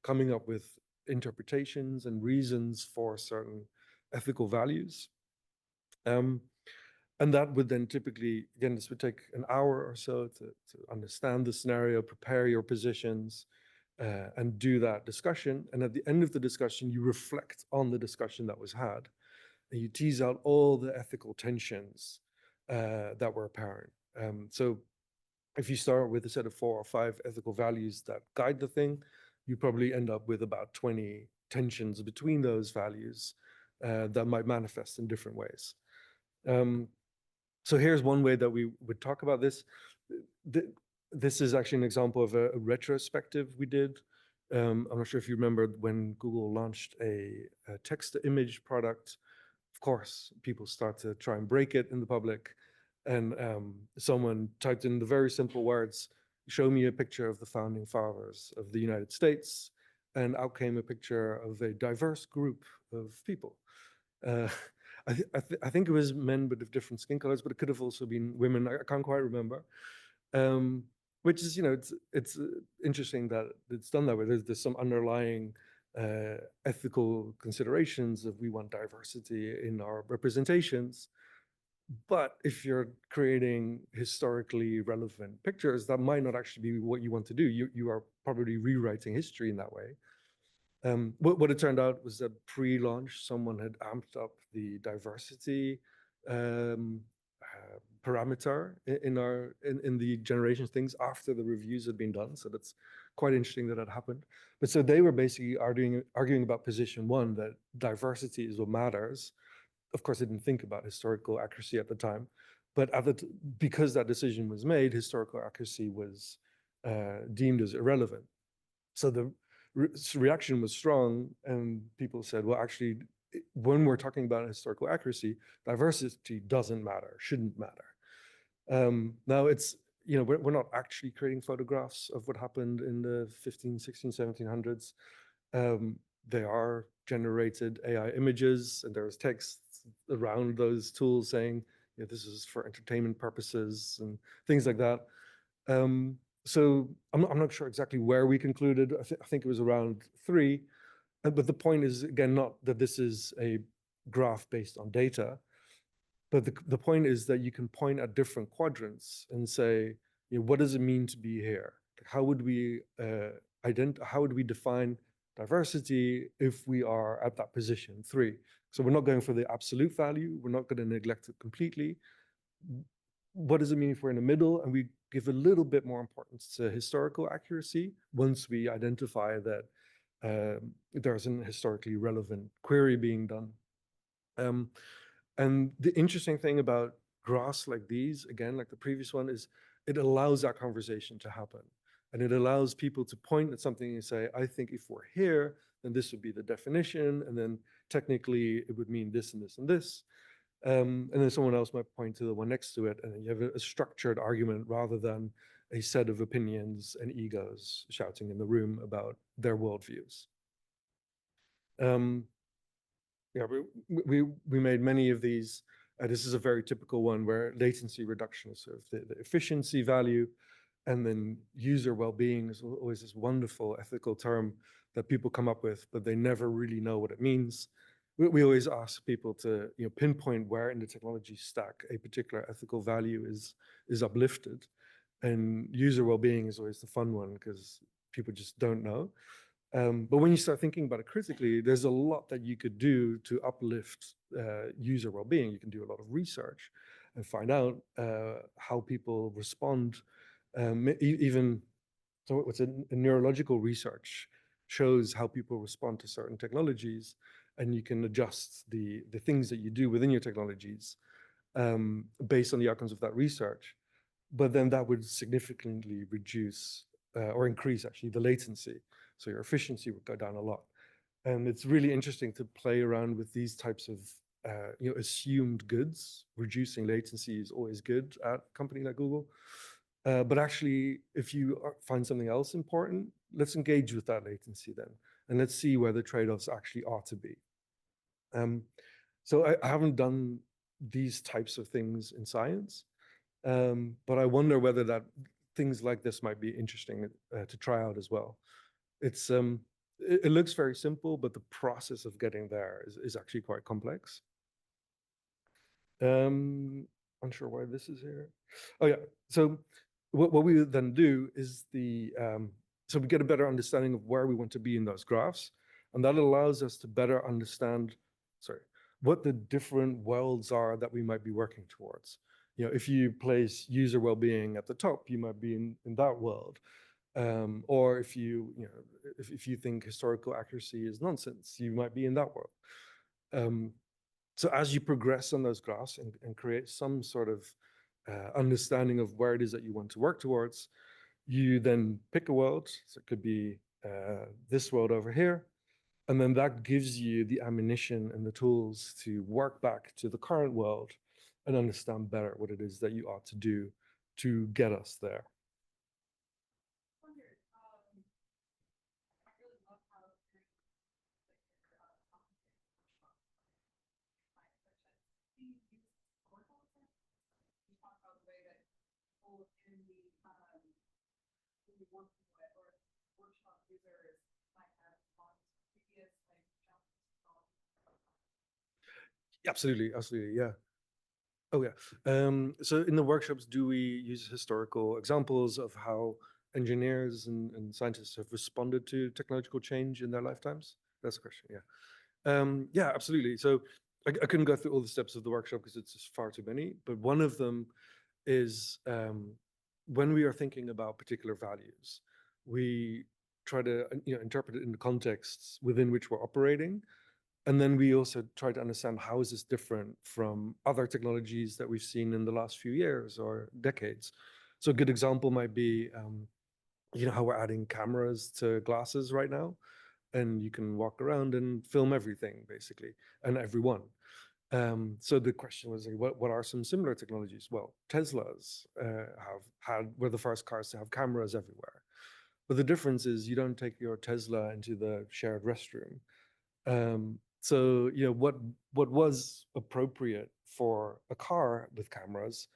coming up with interpretations and reasons for certain ethical values. And that would then typically, again, this would take an hour or so to understand the scenario, prepare your positions, and do that discussion. And at the end of the discussion, you reflect on the discussion that was had, and you tease out all the ethical tensions that were apparent. So if you start with a set of 4 or 5 ethical values that guide the thing, you probably end up with about 20 tensions between those values that might manifest in different ways. So here's one way that we would talk about this. This is actually an example of a retrospective we did. I'm not sure if you remember when Google launched a text-to-image product. Of course, people start to try and break it in the public. And someone typed in the very simple words, "Show me a picture of the founding fathers of the United States." And out came a picture of a diverse group of people. I think it was men, but of different skin colors, but it could have also been women. I can't quite remember. Which is, it's interesting that it's done that way. There's some underlying ethical considerations of we want diversity in our representations. But if you're creating historically relevant pictures, that might not actually be what you want to do. You are probably rewriting history in that way. What it turned out was that pre-launch, someone had amped up the diversity parameter in the generations things after the reviews had been done. So that's quite interesting that that happened. But so they were basically arguing about position one, that diversity is what matters. Of course, they didn't think about historical accuracy at the time, but because that decision was made, historical accuracy was deemed as irrelevant. So the reaction was strong, and people said, well, actually, when we're talking about historical accuracy, diversity doesn't matter, shouldn't matter. Now it's, we're not actually creating photographs of what happened in the 15, 16, 1700s. They are generated AI images, and there's text around those tools saying, this is for entertainment purposes and things like that. So I'm not sure exactly where we concluded. I think it was around 3. But the point is, again, not that this is a graph based on data, but the point is that you can point at different quadrants and say, what does it mean to be here? How would we how would we define diversity if we are at that position 3? So we're not going for the absolute value. We're not going to neglect it completely. What does it mean if we're in the middle? And we give a little bit more importance to historical accuracy once we identify that there's an historically relevant query being done. And the interesting thing about graphs like these, again, like the previous one, is it allows that conversation to happen. And it allows people to point at something and say, I think if we're here, then this would be the definition. And then technically it would mean this and this and this. And then someone else might point to the one next to it. And then you have a structured argument rather than a set of opinions and egos shouting in the room about their worldviews. Yeah, we made many of these. This is a very typical one where latency reduction is sort of the efficiency value, and then user well-being is always this wonderful ethical term that people come up with, but they never really know what it means. We always ask people to pinpoint where in the technology stack a particular ethical value is uplifted, and user well-being is always the fun one because people just don't know. But when you start thinking about it critically, there's a lot that you could do to uplift user well-being. You can do a lot of research and find out how people respond. Even so, what's a neurological research shows how people respond to certain technologies, and you can adjust the things that you do within your technologies based on the outcomes of that research. But then that would significantly reduce or increase actually the latency. So your efficiency would go down a lot. And it's really interesting to play around with these types of assumed goods. Reducing latency is always good at a company like Google. But actually, if you find something else important, let's engage with that latency then. And let's see where the trade-offs actually ought to be. So I haven't done these types of things in science, but I wonder whether that things like this might be interesting to try out as well. It looks very simple, but the process of getting there is actually quite complex. Unsure why this is here. Oh yeah, so what we then do is so we get a better understanding of where we want to be in those graphs, and that allows us to better understand, what the different worlds are that we might be working towards. If you place user well-being at the top, you might be in that world. Or if you think historical accuracy is nonsense, you might be in that world. So as you progress on those graphs and create some sort of understanding of where it is that you want to work towards, you then pick a world. So it could be this world over here. And then that gives you the ammunition and the tools to work back to the current world and understand better what it is that you ought to do to get us there. Absolutely, absolutely, yeah. Oh yeah. So in the workshops, do we use historical examples of how engineers and scientists have responded to technological change in their lifetimes? That's the question, yeah. Yeah, absolutely. So I couldn't go through all the steps of the workshop because it's just far too many, but one of them is when we are thinking about particular values, we try to interpret it in the contexts within which we're operating. And then we also try to understand how is this different from other technologies that we've seen in the last few years or decades. So a good example might be, how we're adding cameras to glasses right now, and you can walk around and film everything basically, and everyone. So the question was, what are some similar technologies? Well, Teslas were the first cars to have cameras everywhere. But the difference is you don't take your Tesla into the shared restroom. So what was appropriate for a car with cameras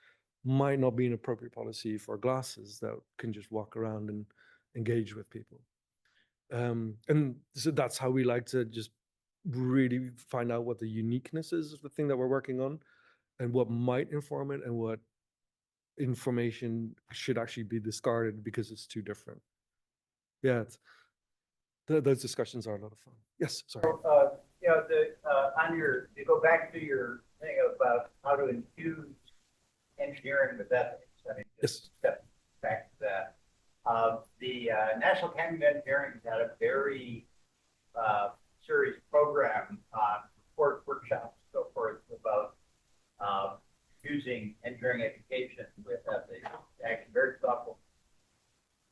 might not be an appropriate policy for glasses that can just walk around and engage with people. And so that's how we like to just really find out what the uniqueness is of the thing that we're working on, and what might inform it, and what information should actually be discarded because it's too different. Yeah, those discussions are a lot of fun. Yes, sorry. To go back to your thing about how to infuse engineering with ethics, I mean, just step back to that. The National Academy of Engineering had a very series program on report workshops, so forth, about using engineering education with ethics. Actually, very thoughtful.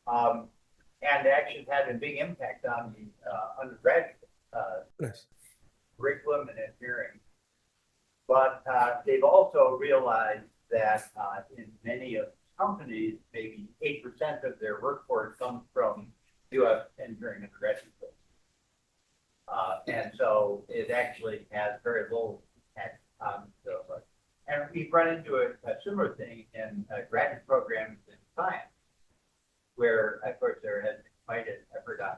And actually had a big impact on the undergraduate Nice. curriculum and engineering. But they've also realized that in many of the companies, maybe 8% of their workforce comes from U.S. engineering undergraduate schools. And so it actually has very little impact on the, and we've run into a similar thing in graduate programs in science, where, of course, there has been quite an effort on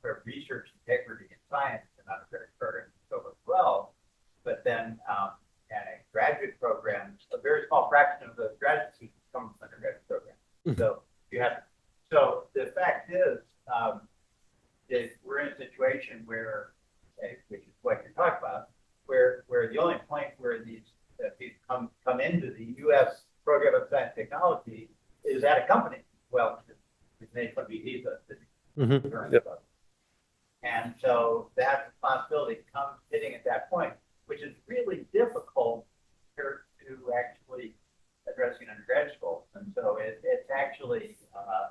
for research integrity in science and undergraduate programs and so forth as well. But then graduate programs, a very small fraction of the graduate students come from undergraduate programs. So you have, so the fact is that we're in a situation where, which is what you're talking about, where the only point where these people come into the U.S. program of science and technology is at a company. Well, it's made from visa. Yep. And so that responsibility comes hitting at that point, which is really difficult to actually addressing undergraduate schools. And so it's actually,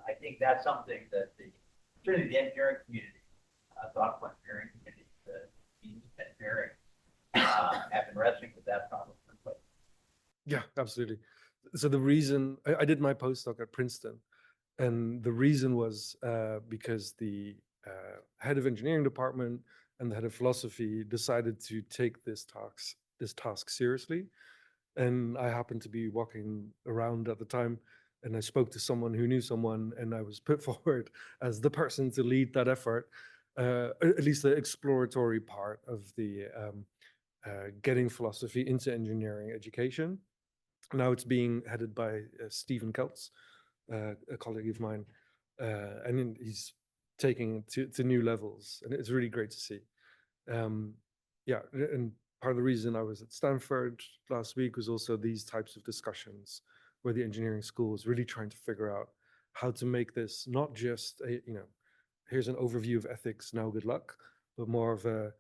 I think that's something that certainly the engineering community, thoughtful engineering community, the teams of engineering have been wrestling with that problem. Yeah, absolutely. So the reason I did my postdoc at Princeton, and the reason was because the head of engineering department and the head of philosophy decided to take this task seriously. And I happened to be walking around at the time, and I spoke to someone who knew someone, and I was put forward as the person to lead that effort, at least the exploratory part of the getting philosophy into engineering education. Now it's being headed by Stephen Keltz, a colleague of mine, and he's taking it to new levels, and it's really great to see. Yeah, and part of the reason I was at Stanford last week was also these types of discussions where the engineering school is really trying to figure out how to make this not just a, here's an overview of ethics, now good luck, but more of a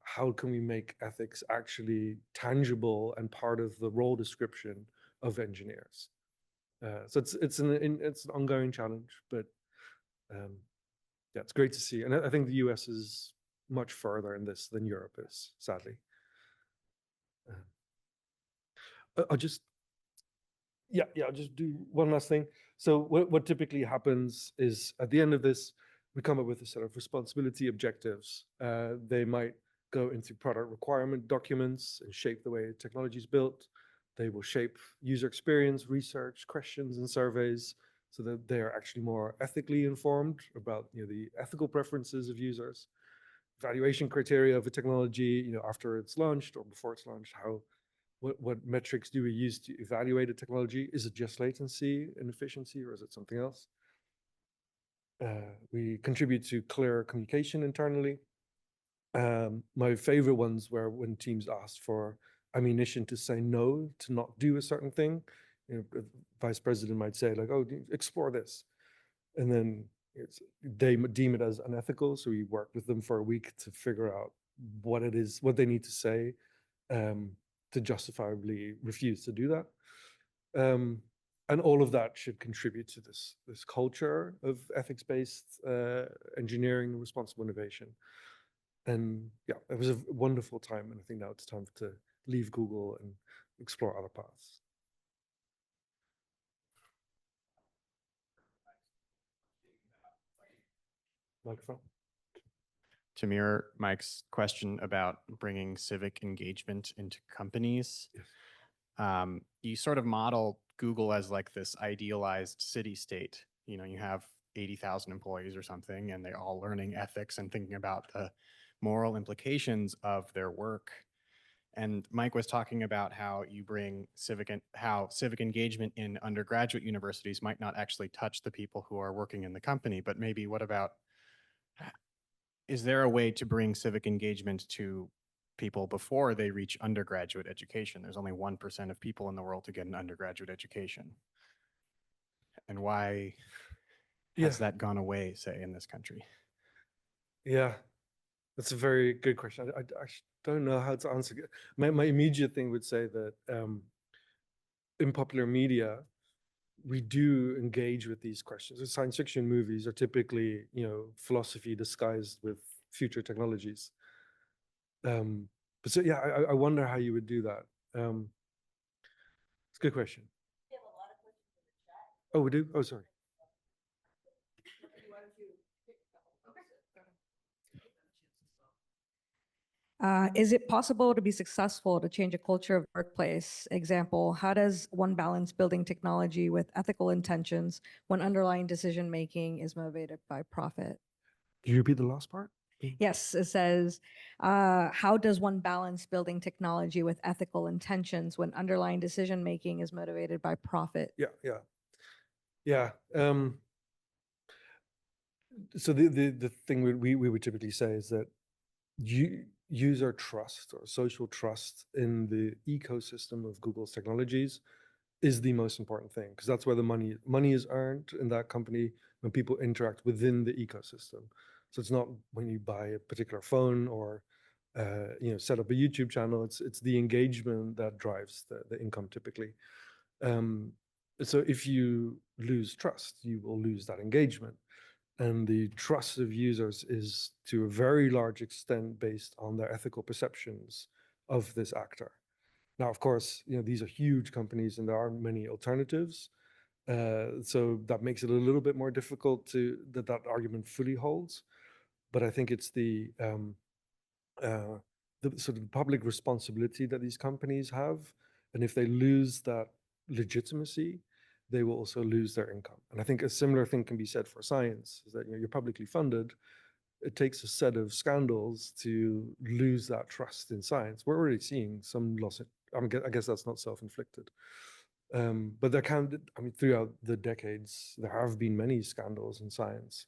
how can we make ethics actually tangible and part of the role description of engineers? So it's an ongoing challenge, but yeah, it's great to see. And I think the US is much further in this than Europe is, sadly. I'll just do one last thing. So what typically happens is at the end of this, we come up with a set of responsibility objectives. They might go into product requirement documents and shape the way technology is built. They will shape user experience, research, questions, and surveys so that they are actually more ethically informed about the ethical preferences of users. Evaluation criteria of a technology, after it's launched or before it's launched, what metrics do we use to evaluate a technology? Is it just latency and efficiency, or is it something else? We contribute to clear communication internally. My favorite ones were when teams asked for ammunition to say no, to not do a certain thing. The vice president might say like, "Oh, explore this," and then they deem it as unethical. So we work with them for a week to figure out what it is, what they need to say to justifiably refuse to do that. And all of that should contribute to this culture of ethics-based engineering and responsible innovation. And yeah, it was a wonderful time. And I think now it's time to leave Google and explore other paths. Microphone. To mirror Mike's question about bringing civic engagement into companies, Yes. You sort of model Google as like this idealized city state. You have 80,000 employees or something, and they're all learning ethics and thinking about the moral implications of their work. And Mike was talking about how you bring civic engagement in undergraduate universities might not actually touch the people who are working in the company, but maybe what about, is there a way to bring civic engagement to people before they reach undergraduate education? There's only 1% of people in the world to get an undergraduate education. And why has that gone away, say, in this country? Yeah, that's a very good question. I actually don't know how to answer it. My immediate thing would say that in popular media, we do engage with these questions. The science fiction movies are typically, philosophy disguised with future technologies. But so yeah, I wonder how you would do that. It's a good question. We have a lot of questions in the chat. Oh, we do? Oh, sorry. Why don't you pick a couple? Okay. Is it possible to be successful to change a culture of workplace? Example, how does one balance building technology with ethical intentions when underlying decision making is motivated by profit? Can you repeat the last part? Yes, it says, how does one balance building technology with ethical intentions when underlying decision making is motivated by profit? Yeah. So the thing we would typically say is that user trust or social trust in the ecosystem of Google's technologies is the most important thing, because that's where the money is earned in that company when people interact within the ecosystem. So it's not when you buy a particular phone or set up a YouTube channel. It's the engagement that drives the income typically. So if you lose trust, you will lose that engagement. And the trust of users is to a very large extent based on their ethical perceptions of this actor. Now, of course, these are huge companies and there are many alternatives. So that makes it a little bit more difficult that argument fully holds. But I think it's the sort of public responsibility that these companies have. And if they lose that legitimacy, they will also lose their income. And I think a similar thing can be said for science, is that you're publicly funded. It takes a set of scandals to lose that trust in science. We're already seeing some loss. I guess that's not self-inflicted. But throughout the decades, there have been many scandals in science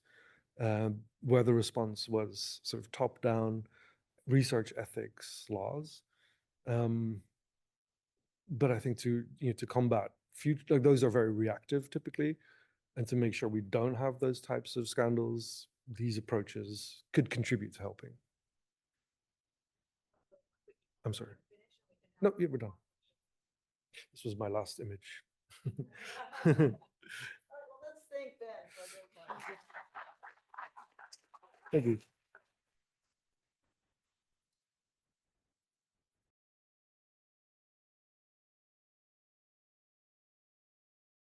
where the response was sort of top-down research ethics laws. But I think to combat future, those are very reactive typically, and to make sure we don't have those types of scandals, these approaches could contribute to helping. I'm sorry. No, yeah, we're done. This was my last image. All right, well, let's thank Ben for a great talk. Thank you.